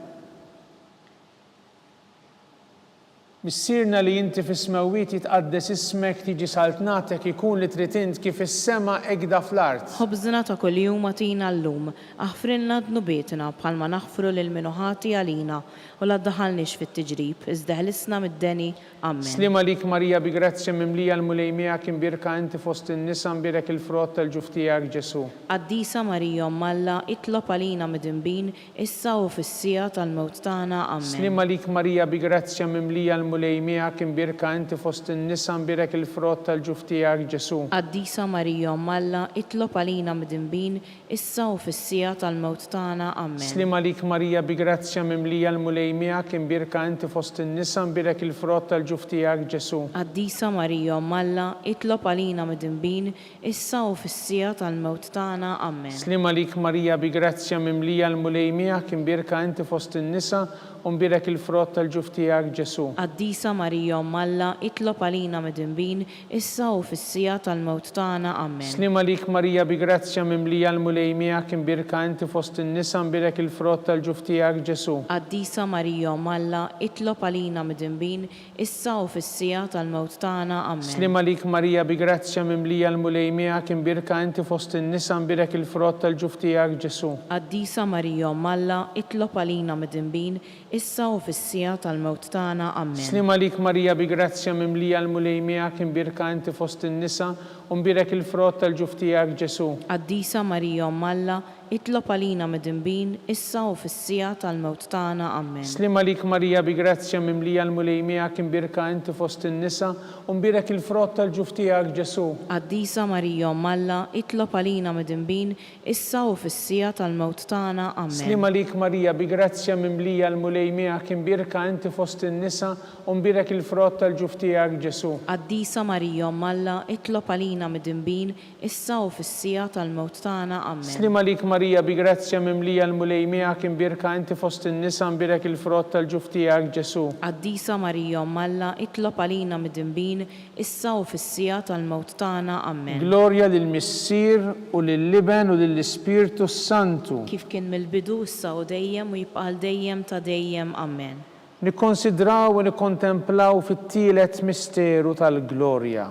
Missirna li inti fis-smewwiet jitqaddes ismek tiġi saltnatek ikun li trid int kif is-sema ekda fl-art. ħobżna ta' kuljum atina llum, aħfrilna dnubietna bħalma naħfru lil min ħati għalina u la ddaħħalniex fit-tiġrib, iżda ħlisna mid-deni. Amen. Slima lik Marija bi grazzja mimlija l-mulejmija kien birka inti fost in-nisa mbirek il-frott tal-ġuf tiegħek Ġesu. Qaddisa Marija Malla, itlob għalina midinbin, issa u fis-sija tal-mewt tagħna. Amen. Slima lik Marija bi grazzja mimlija l-mulejmija kien birka inti fost in-nisa mbirek il-frott tal-ġuf tiegħek Ġesu. Qaddisa Marija Malla, itlob għalina midinbin, issa u fis-sija tal-mewt tagħna. Amen. Slima lik Marija bi grazzja mimlija l-mulejmija kien birka inti fost in-nisa mbirek il-frott tal-ġuf tiegħek Ġesu. Qaddisa Marija Malla, itlob għalina midinbin, issa u fis-sija tal-mewt tagħna. Amen. Slima lik Marija bi grazzja mimlija l-mulejmija kien birka inti fost in-nisa u mbirek il-frott tal-ġuf tiegħek Ġesu. Qaddisa Marija Malla, itlob għalina midinbin, issa u fis-sija tal-mewt tagħna. Amen. Slima lik Marija bi grazzja mimlija l-mulejmija kien birka inti fost in-nisa mbirek il-frott tal-ġuf tiegħek Ġesu. Qaddisa Marija Malla, itlob għalina midinbin, issa u fis-sija tal-mewt tagħna. Amen. Slima lik Marija bi grazzja mimlija l-mulejmija kien birka inti fost in-nisa mbirek il-frott tal-ġuf tiegħek Ġesu. Qaddisa Marija Malla, itlob għalina midinbin, issa u fis-sija tal-mewt tagħna. Amen. Slima lik Marija bi grazzja mimlija l-mulejmija kien birka inti fost in-nisa u mbirek il-frott tal-ġuf tiegħek Ġesu. Qaddisa Marija Malla, itlob għalina midinbin, issa u fis-sija tal-mewt tagħna. Amen. Slima lik Marija bi grazzja mimlija l-mulejmija kien birka inti fost in-nisa u mbirek il-frott tal-ġuf tiegħek Ġesu. Qaddisa Marija Malla, itlob għalina midinbin, issa u fis-sija tal-mewt tagħna. Amen. Slima lik Marija bi grazzja mimlija l-mulejmija kien birka inti fost in-nisa u mbirek il-frott tal-ġuf tiegħek Ġesu. Qaddisa Marija Malla, itlob għalina midinbin, issa u fis-sija tal-mewt tagħna. Amen. Slima lik Marija bi grazzja mimlija l-mulejmija kien birka inti fost in-nisa mbirek il-frott tal-ġuf tiegħek Ġesu. Qaddisa Marija Malla, itlob għalina midinbin, issa u fis-sija tal-mewt tagħna. Amen. Glorja lill-Missier u lill-Liben u lill-Ispirtu Santu. Kif kien mill-bidu issa u dejjem u jibqa' dejjem ta' dejjem. Amen. Nikkonsidraw u nikkontemplaw fit-tielet misteru tal-glorja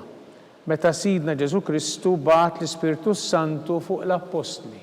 meta Sidna Ġesu Kristu bagħat l-Ispirtu Santu fuq l-Apostli.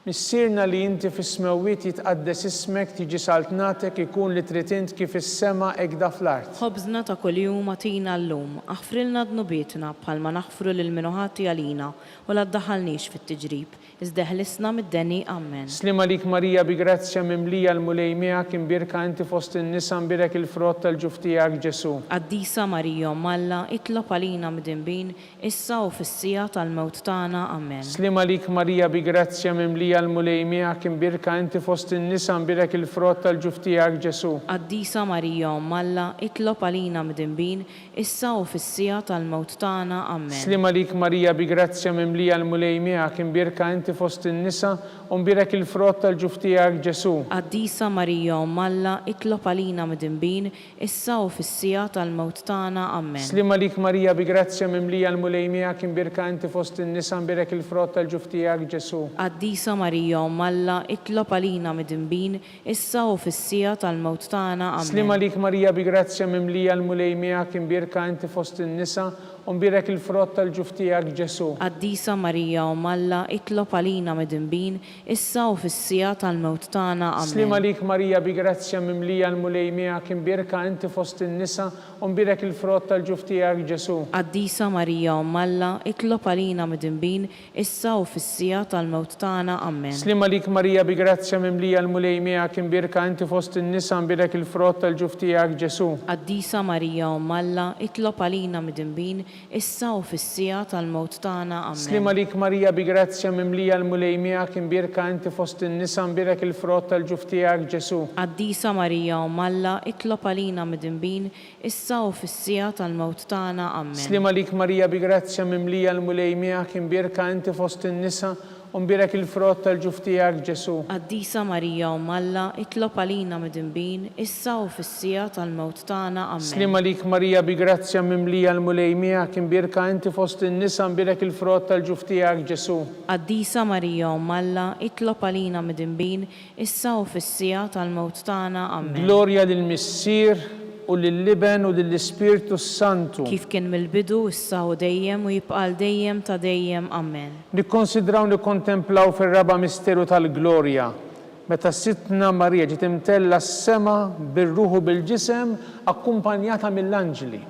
Missirna li inti fis-smewwiet jitqaddes ismek tiġi saltnatek ikun li trid int kif is-sema ekda fl-art. Ħobżna ta' kuljum atina llum, aħfrilna dnubietna bħalma naħfru lil min ħati għalina u la ddaħħalniex fit-tiġrib, iżda ħlisna mid-deni. Amen. Slima lik Marija bi grazzja mimlija l-mulejmija kien birka inti fost in-nisa mbirek il-frott tal-ġuf tiegħek Ġesu. Qaddisa Marija Malla, itlob għalina midinbin, issa u fis-sija tal-mewt tagħna. Amen. Slima lik Marija bi grazzja mimlija l-mulejmija kien birka inti fost in-nisa mbirek il-frott tal-ġuf tiegħek Ġesu. Qaddisa Marija Malla, itlob għalina midinbin, issa u fis-sija tal-mewt tagħna. Amen. Slima lik Marija bi grazzja mimlija l-mulejmija kien birka inti fost in-nisa u mbirek il-frott tal-ġuf tiegħek Ġesu. Qaddisa Marija Malla, itlob għalina midinbin, issa u fis-sija tal-mewt tagħna. Amen. Slima lik Marija bi grazzja mimlija l-mulejmija kien birka inti fost in-nisa mbirek il-frott tal-ġuf tiegħek Ġesu. Qaddisa Marija Malla, itlob għalina midinbin, issa u fis-sija tal-mewt tagħna. Amen. Slima lik Marija bi grazzja mimlija l-mulejmija kien birka inti fost in-nisa u mbirek il-frott tal-ġuf tiegħek Ġesu. Qaddisa Marija Malla, itlob għalina midinbin, issa u fis-sija tal-mewt tagħna. Amen. Slima lik Marija bi grazzja mimlija l-mulejmija kien birka inti fost in-nisa u mbirek il-frott tal-ġuf tiegħek Ġesu. Qaddisa Marija Malla, itlob għalina midinbin, issa u fis-sija tal-mewt tagħna. Amen. Slima lik Marija bi grazzja mimlija l-mulejmija kien birka inti fost in-nisa mbirek il-frott tal-ġuf tiegħek Ġesu. Qaddisa Marija Malla, itlob għalina midinbin, issa u fis-sija tal-mewt tagħna. Amen. Slima lik Marija bi grazzja mimlija l-mulejmija kien birka inti fost in-nisa mbirek il-frott tal-ġuf tiegħek Ġesu. Qaddisa Marija Malla, itlob għalina midinbin, issa u fis-sija tal-mewt tagħna. Amen. Slima lik Marija bi grazzja mimlija l-mulejmija kien birka inti fost in-nisa u nbirek il-frott tal-ġuf tiegħek Ġesu. Qaddisa Marija Umm Alla, itlob għalina midinbin, issa u fis-sija tal-mewt tagħna. Amen. Slim għalik Marija bi grazzja mimlija l-mulej miegħek imbirka inti fost in-nisa nbirek il-frott tal-ġuf tiegħek Ġesu. Qaddisa Marija Umm Alla, itlob għalina midinbin, issa u fis-sija tal-mewt tagħna. Amen. Glorja lill-Missier u lill-Liben u lill-Ispirtu Santu. Kif kien mill-bidu, issa u dejjem u jibqal dejjem ta' dejjem. Amen. Nikkonsidraw nikkontemplaw fir-raba misteru tal-glorja. Meta Sitna Marija ġiet imtella s-sema bir-ruħu bil-ġisem akkumpanjata mill-anġli.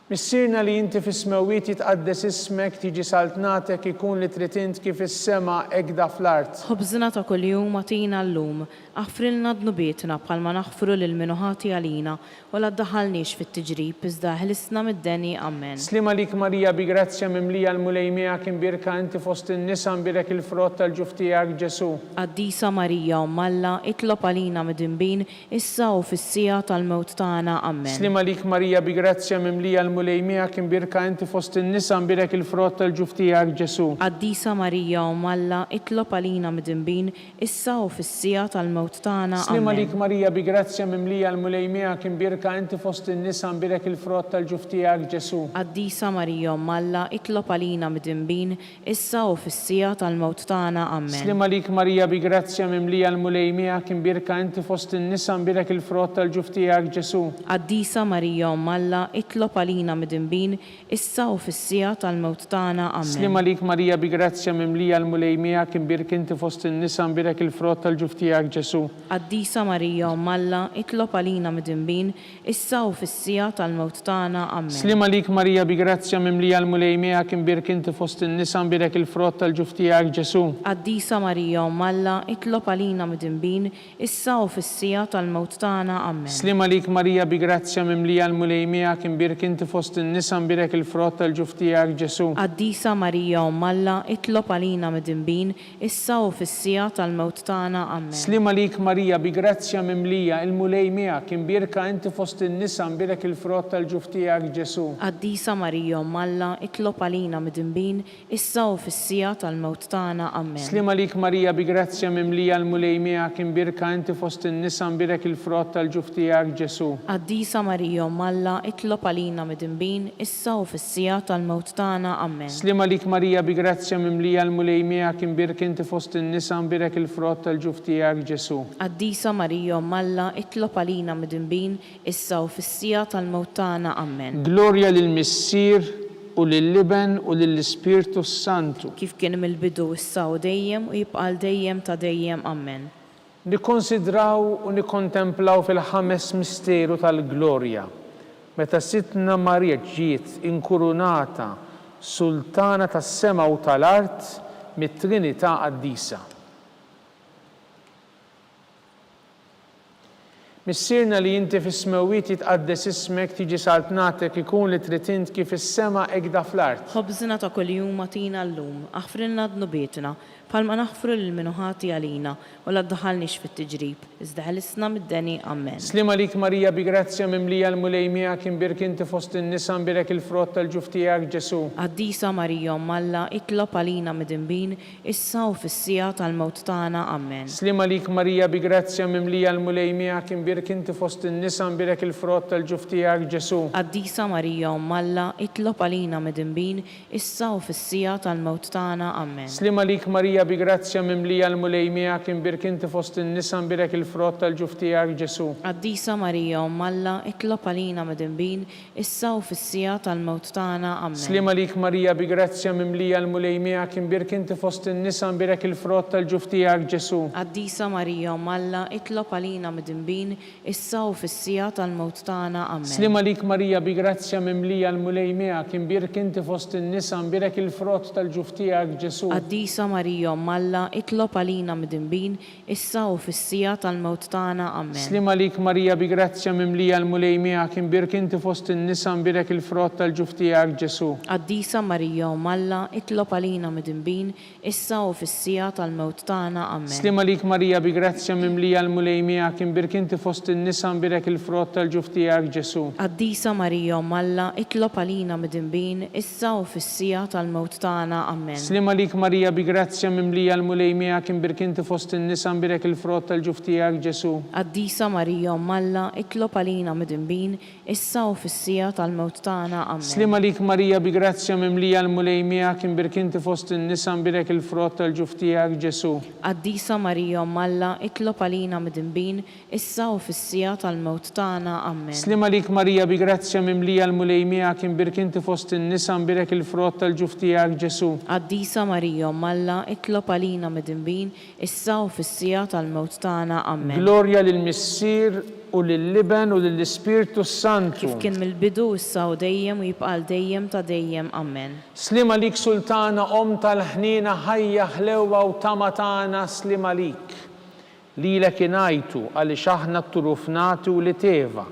Missirna li inti fis-smewwiet jitqaddes ismek tiġi saltnatek ikun li trid int kif is-sema hekk fl-art. Ħobżna ta' kuljum atina llum, aħfrilna dnubietna bħalma naħfru lil min ħati għalina u la ddaħħalniex fit-tiġrib iżda ħlisna mid-deni. Amen. Slim għalik Marija bi grazzja mimlija l-mulej miegħek imbirka inti fost in-nisa nbirek il-frott tal-ġuf tiegħek Ġesu. Qaddisa Marija Umm Alla, itlob għalina midinbin, issa u fis-sija tal-mewt tagħna. Amen. Slim għalik Marija bi grazzja mimlija l-mulej miegħek imbirka inti fost in-nisa nbirek il-frott tal-ġuf tiegħek Ġesu. Qaddisa Marija Umm Alla, itlob għalina midinbin, issa u fis-sija tal-mewt tagħna. Slim Amen. għalik Marija bi grazzja mimlija l-mulej miegħek imbirka inti fost in-nisa nbirek il-frott tal-ġuf tiegħek Ġesu. Qaddisa Marija Umm Alla, itlob għalina midinbin, issa u fis-sija tal-mewt tagħna. Amen. Slim għalik Marija bi grazzja mimlija l-mulej miegħek imbirka inti fost in-nisa nbirek il-frott tal-ġuf tiegħek Ġesu. Qaddisa Marija Umm Alla, itlob għalina midinbin, issa u fis-sija tal-mewt tagħna. Amen. Slim għalik Marija bi grazzja mimlija l-mulej miegħek imbirka inti fost in-nisa nbirek il-frott tal-ġuf tiegħek Ġesu. Qaddisa Marija Umm Alla, itlob għalina midinbin, issa u fis-sija tal-mewt tagħna. Amen. Slim għalik Marija bi grazzja mimlija l-mulej miegħek imbirka inti fost in-nisa nbirek il-frott tal-ġuf tiegħek Ġesu. Qaddisa Marija Umm Alla, itlob għalina midinbin, issa u fis-sija tal-mewt tagħna. Amen. Slim għalik Marija bi grazzja mimlija l-mulej miegħek imbirka inti fost in-nisa nbirek il-frott tal-ġuf tiegħek Ġesu. Qaddisa Marija Umm Alla, itlob għalina midinbin, issa u fis-sija tal-mewt tagħna. Amen. Slim għalik Marija bi grazzja mimlija l-mulej miegħek imbirka inti fost in-nisa nbirek il-frott tal-ġuf tiegħek Ġesu. Qaddisa Marija Umm Alla, itlob għalina midinbin, issa u fis-sija tal-mewt tagħna. Amen. Slim għalik Marija bi grazzja mimlija l-mulej miegħek imbirka inti fost in-nisa nbirek il-frott tal-ġuf tiegħek Ġesu. Qaddisa Marija Umm Alla, itlob għalina midinbin, issa u fis-sija tal-mewt tagħna. Amen. Slim għalik Marija bi grazzja mimlija l-mulej miegħek imbirka inti fost in-nisa nbirek il-frott tal-ġuf tiegħek Ġesu. Qaddisa Marija Umm Alla, itlob għalina midinbin, issa u fis-sija tal-mewt tagħna. Amen. Glorja lill-Missier u lill-Liben u lill-Ispirtu Santu. Kif kien mill-bidu, issa u dejjem u jibqal dejjem ta' dejjem. Amen. Nikkonsidraw u nikkontemplaw fil-ħames misteru tal-glorja. Meta Sitna Marija ġiet inkurunata sultana tas-sema u tal-art mit-Trinità Qaddisa. Missirna li inti fis-smewwiet jitqaddes ismek tiġi saltnatek ikun li trid int kif is-sema hekk fl-art. Ħobżna ta' kuljum atina llum, aħfrilna dnubietna bħalma naħfru lil min ħati għalina u la ddaħħalniex fit-tiġrib, iżda ħlisna mid-deni. Amen. Slim għalik Marija bi grazzja mimlija l-mulej miegħek imbirka inti fost in-nisa nbirek il-frott tal-ġuf tiegħek Ġesu. Qaddisa Marija Umm Alla, itlob għalina midinbin, issa u fis-sija tal-mewt tagħna. Amen. Slim għalik Marija bi grazzja mimlija l-mulej miegħek imbirka inti fost in-nisa nbirek il-frott tal-ġuf tiegħek Ġesu. Qaddisa Marija Umm Alla, itlob għalina midinbin, issa u fis-sija tal-mewt tagħna. Amen. Slim għalik Marija bi grazzja mimlija l-mulej miegħek imbirka inti fost in-nisa nbirek il-frott tal-ġuf tiegħek Ġesu. Qaddisa Marija Umm Alla, itlob għalina midinbin, issa u fis-sija tal-mewt tagħna. Amen. Slim għalik Marija bi grazzja mimlija l-mulej miegħek imbirka inti fost in-nisa nbirek il-frott tal-ġuf tiegħek Ġesu. Qaddisa Marija Umm Alla, itlob għalina midinbin, issa u fis-sija tal-mewt tagħna. Amen. Slim għalik Marija bi grazzja mimlija l-mulej miegħek imbirka inti fost in-nisa nbirek il-frott tal-ġuf tiegħek Ġesu. Qaddisa Marija Umm Alla, itlob għalina midinbin, issa u fis-sija tal-mewt tagħna. Amen. Slim għalik Marija bi grazzja mimlija l-mulej miegħek imbirka inti fost in-nisa nbirek il-frott tal-ġuf tiegħek Ġesu. Qaddisa Marija Umm Alla, itlob għalina midinbin, issa u fis-sija tal-mewt tagħna. Amen. Slim għalik Marija bi grazzja mimlija l-mulej miegħek imbirka inti fost fost in-nisa nbirek il-frott tal-ġuf tiegħek Ġesu. Qaddisa Marija Malla, itlob għalina midinbin, issa u fis-sija tal-mewt tagħna. Amen. Slima lik Marija bi grazzja mimlija l-mulej miegħek imbirkinti fost in-nisa nbirek il-frott tal-ġuf tiegħek Ġesu. Qaddisa Marija Malla, itlob għalina midinbin, issa u fis-sija tal-mewt tagħna. Amen. Slima lik Marija bi grazzja mimlija l-mulej miegħek imbirkinti fost in-nisa nbirek il-frott tal-ġuf tiegħek Ġesu. Qaddisa Marija Malla, itlob għalina midinbin, issa u fis-sija tal-mewt tagħna. Amen. Slima lik Marija bi grazzja mimlija l-mulej miegħek imbirkinti fost in-nisa nbirek il-frott tal-ġuf tiegħek Ġesu. Qaddisa Marija Malla, itlob għalina midinbin, issa u fis-sija tal-mewt tagħna. Amen. Glorja lill-Missier u lill-Liben u lill-Ispirtu Santu. Kif kien mill-bidu issa u dejjem u jibqa' dejjem ta' dejjem. Amen. Slima lik Sultana tal-ħnina ħajja ħlewwa u tama tagħna slima lik. Lilek ingħajtu għaliex aħna t-turufnati u li teva.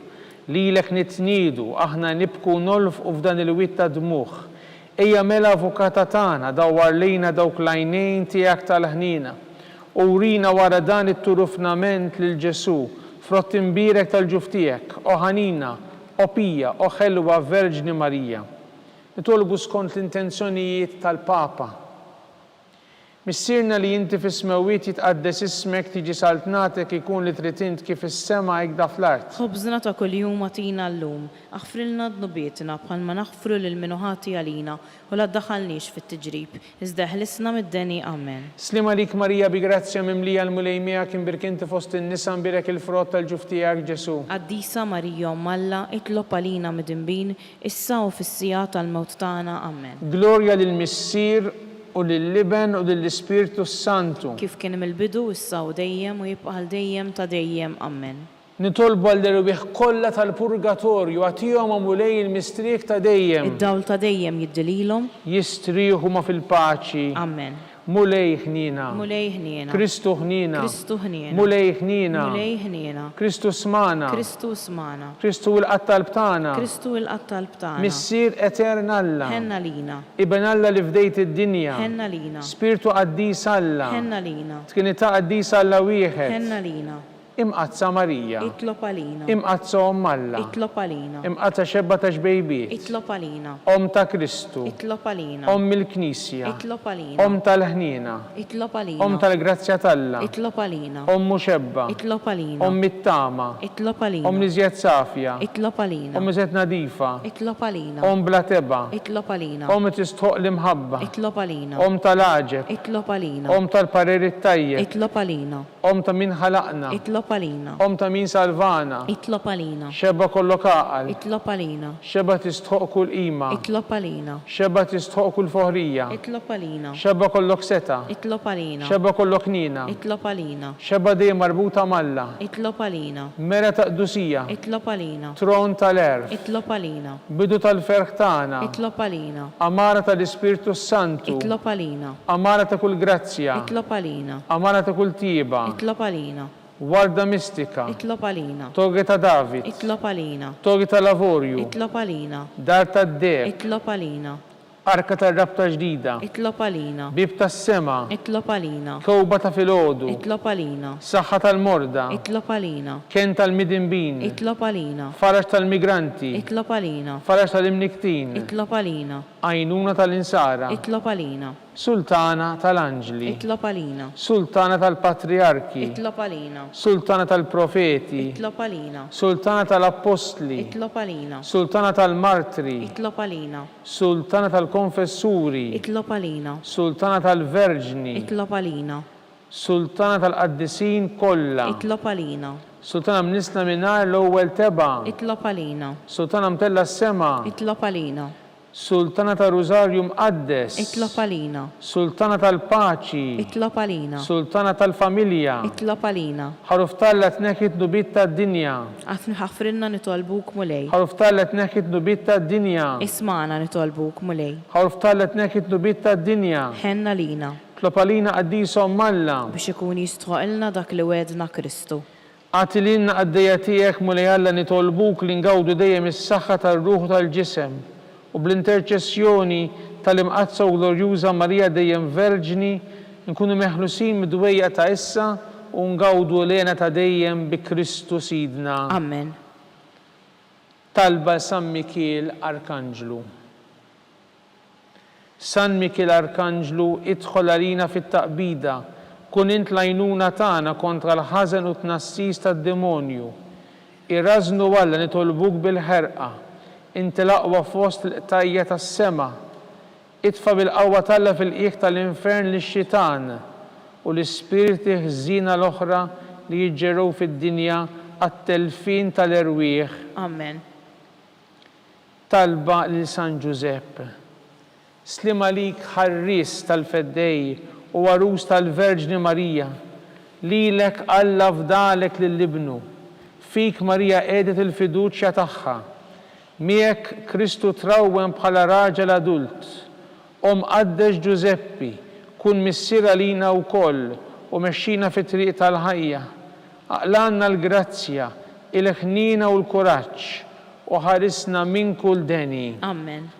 Lilek nitniedu aħna nibku nolfqu f'dan il-witt ta' dmuħ. Ejja mela avukata tagħna dawwar lejna dawk l-għajnejn tiegħek tal-ħnina. U urina wara dan it-turufnament lil Ġesu frott imbirek tal-ġuf tiegħek, o ħanina, o pija, o ħelwa Verġni Marija. Nitolbu skont l-intenzjonijiet tal-Papa. Missirna li inti fis-smewwiet jitqaddes ismek tiġi saltnatek ikun li trid int kif is-sema hekk da fl-art. Ħobżna ta' kuljum atina llum, aħfrilna dnubietna bħalma naħfru lil min ħati għalina u la ddaħħalniex fit-tiġrib, iżda ħlisna mid-deni. Amen. Slima lik Marija bi grazzja mimlija l-mulej miegħek imbirkinti fost in-nisa nbirek il-frott tal-ġuf tiegħek Ġesu. Qaddisa Marija Malla, itlob għalina midinbin, issa u fis-sija tal-mewt tagħna. Amen. Glorja lill-Missier u lill-Liben u lill-Ispirtu Santu. Kif kien mill-bidu issa u dejjem u jibqa' dejjem ta' dejjem. Amen. Nitolbu għall-irwieħ kollha tal-purgatorju għatihom mulej il-mistriek ta' dejjem. Id-dawl ta' dejjem jiddililhom. Jistrieħu ma fil-paċi. Amen. Mulej ħnina. Mulej ħniena. Kristu ħnina. Kristu ħniena. Mulej ħnina. Mulej ħniena. Kristu smana. Kristu smana. Kristu il-qattal btana. Kristu il-qattal btana. Missier etern Alla. Ħenna lina. Iben Alla li fdejt id-dinja. Ħenna lina. Spiritu qaddis Alla. Ħenna lina. Tkinita qaddis Alla wieħed. Ħenna lina. Imqazza Marija. Itlob għalina. Imqazza Alla. Itlob għalina. Imqazza xebba ta' xbejbiet. Itlob għalina. Ta' Kristu. Itlob għalina. Il-Knisja. Itlob għalina. Tal-ħnina. Itlob għalina. Tal-grazzja talla. Itlob għalina. Muxebba. Itlob għalina. Mit-tama. Itlob għalina. Liżjed safja. Itlob għalina. Liżjed nadifa. Itlob għalina. Bla teba. Itlob għalina. Tistħoq l-imħabba. Itlob għalina. Tal-aġeb. Itlob għalina. Tal-pareri tajjeb. Itlob għalina. Ta' min ħalaqna. Itlob għalina. Ta' min salvana. Itlob għalina. Xebba kollok aqal. Itlob għalina. Xebba tistħoq kull qima. Itlob għalina. Xebba tistħoq kull foħrija. Itlob għalina. Xebba kollok seta. Itlob għalina. Xebba kollok nina. Itlob għalina. Xebba dejjem marbuta malla. Itlob għalina. Mera ta' qdusija. Itlob għalina. Tron tal-erf. Itlob għalina. Bidu tal-ferħ tagħna. Itlob għalina. Amara tal-Ispirtu Santu. Itlob għalina. Amara ta' kull grazzja. Itlob għalina. Amara ta' kull tieba. Itlob għalina. Warda mistika. Itlob għalina. Togi ta' David. Itlob għalina. Togi ta' lavorju. Itlob għalina. Dar ta' dek. Itlob għalina. Arka ta' rabta ġdida. Itlob għalina. Bib ta' sema. Itlob għalina. Kowba ta' filodu. Itlob għalina. Saħħa tal-morda. Itlob għalina. Ken tal-midinbin. Itlob għalina. Farax tal-migranti. Itlob għalina. Farax tal-imniktin. Itlob għalina. Għajnuna tal-insara. Itlob għalina. Sultana tal-Anġli. Itlob għalina. Sultana tal-Patriarki. Itlob għalina. Sultana tal-Profeti. Itlob għalina. Sultana tal-Apostli. Itlob għalina. Sultana tal-Martri. Itlob għalina. Sultana tal-Konfessuri. Itlob għalina. Sultana tal-Verġni. Itlob għalina. Sultana tal-Qaddisin kollha. Itlob għalina. Sultana mnisna minnar l-ewwel teba. Itlob għalina. Sultana mtella s-sema. Itlob għalina. Sultana tal-Rużarju mqaddes. Itlob għalina. Sultana tal-Paċi. Itlob għalina. Sultana tal-Familja. Itlob għalina. Ħaruf tallet neħit nubit tad-dinja. Għafni ħafrinna nitolbuk mulej. Ħaruf tallet neħit nubit tad-dinja. Ismana nitolbuk mulej. Ħaruf tallet neħit nubit tad-dinja. Ħenna lina. Tlopalina qaddisom Malla. Biex ikun jistħoqilna dak li wedna Kristu. Għatilina għaddejja tiegħek mulej Alla nitolbuk li ngawdu dejjem is-saħħa tar-ruħ tal-ġisem u bl-interċessjoni tal-imqazza u glorjuża Marija dejjem Verġni nkunu meħlusin mid-dwejja ta' issa u ngawdu lena ta' dejjem bi Kristu Sidna. Amen. Talba San Mikiel Arkanġlu. San Mikiel Arkanġlu, idħol għalina fit-taqbida, kun int l-għajnuna tagħna kontra l-ħażen u tnassis tad-demonju. Irrażnu Alla nitolbuk bil-ħerqa, inti l-aqwa fost l-qtajja tas-sema. Itfa' bil-qawwa Alla fil-qiegħ tal-infern lix-xitan u l-ispirti ħżina l-oħra li jiġġergħu fid-dinja għat-telfin tal-erwieħ. Amen. Talba lil San Giuseppe. Slima lik ħarris tal-feddej u għarus tal-Verġni Marija, lilek Alla fdalek lill-ibnu, fik Marija qiegħdet il-fiduċja tagħha, miegħek Kristu trawwem bħala raġel adult, Qaddex Giuseppi, kun missier għalina wkoll u mexxina fit-triq tal-ħajja, aqlanna l-grazzja, il-ħnina u l-kuraġġ u ħarisna minn kull deni. Amen.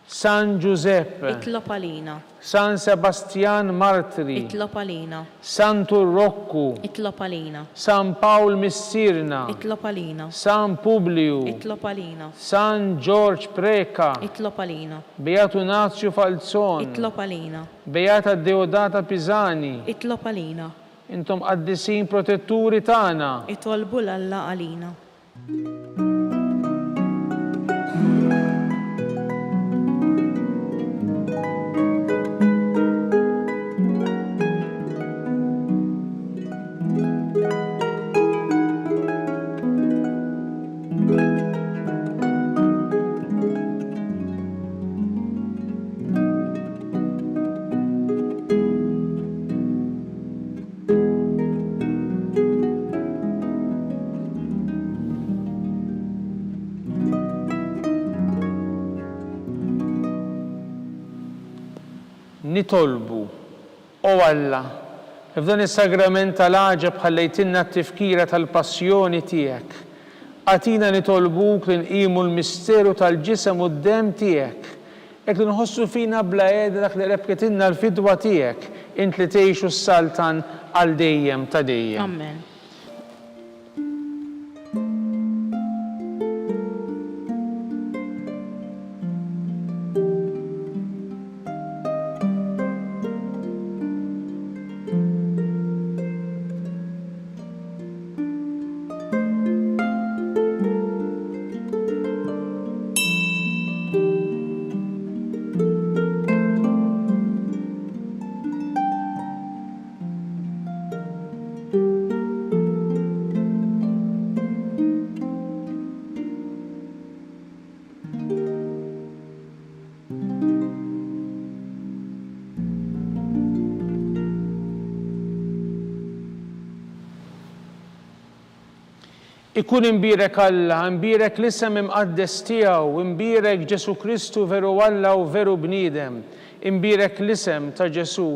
San Giuseppe, Itlob għalina. San Sebastian Martri, Itlob għalina. San Turrokku, Itlob għalina. San Paul Missirna, Itlob għalina. San Publiu, Itlob għalina. San George Preka, Itlob għalina. Beato Nazio Falzon, Itlob għalina. Beata Deodata Pisani, Itlob għalina. intom qaddisin protetturi tagħna. Itolbu l-Alla għalina. Nitolbu, o Alla, f'dan is-sagrament tal-għaġeb ħallejtinna t-tifkira tal-passjoni tiegħek. Għatina nitolbuk li nqimu l-misteru tal-ġisem u d-dem tiegħek. Ek li nħossu fina bla qiegħda dak li rebketinna l-fidwa tiegħek, int li tgħixu s-saltan għal dejjem ta' dejjem. Amen. Ikun imbirek Alla, imbirek l-isem imqaddes tiegħu, imbirek Ġesu Kristu veru Alla u veru bniedem, imbirek l-isem ta' Ġesu,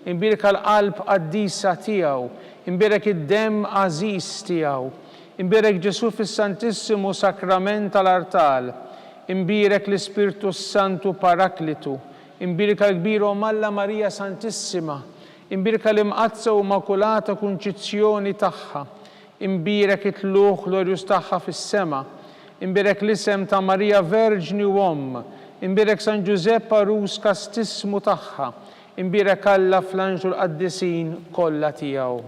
imbirek għal-qalb qaddisa tiegħu, imbirek id-dem għażiż tiegħu, imbirek Ġesu fis-Santissimu Sakrament tal-Artal, imbirek l-Ispirtu Santu Paraklitu, imbirek għal-kbir Alla Marija Santissima, imbirek l-imqazza u makulata kunċizzjoni tagħha, imbirek it-tluħ glorjus tagħha fis-sema, imbirek l-isem ta' Marija Verġni u Omm, imbirek San Giuseppe Arus kastismu tagħha, imbirek Alla fl-anġlu l-qaddisin kollha tiegħu.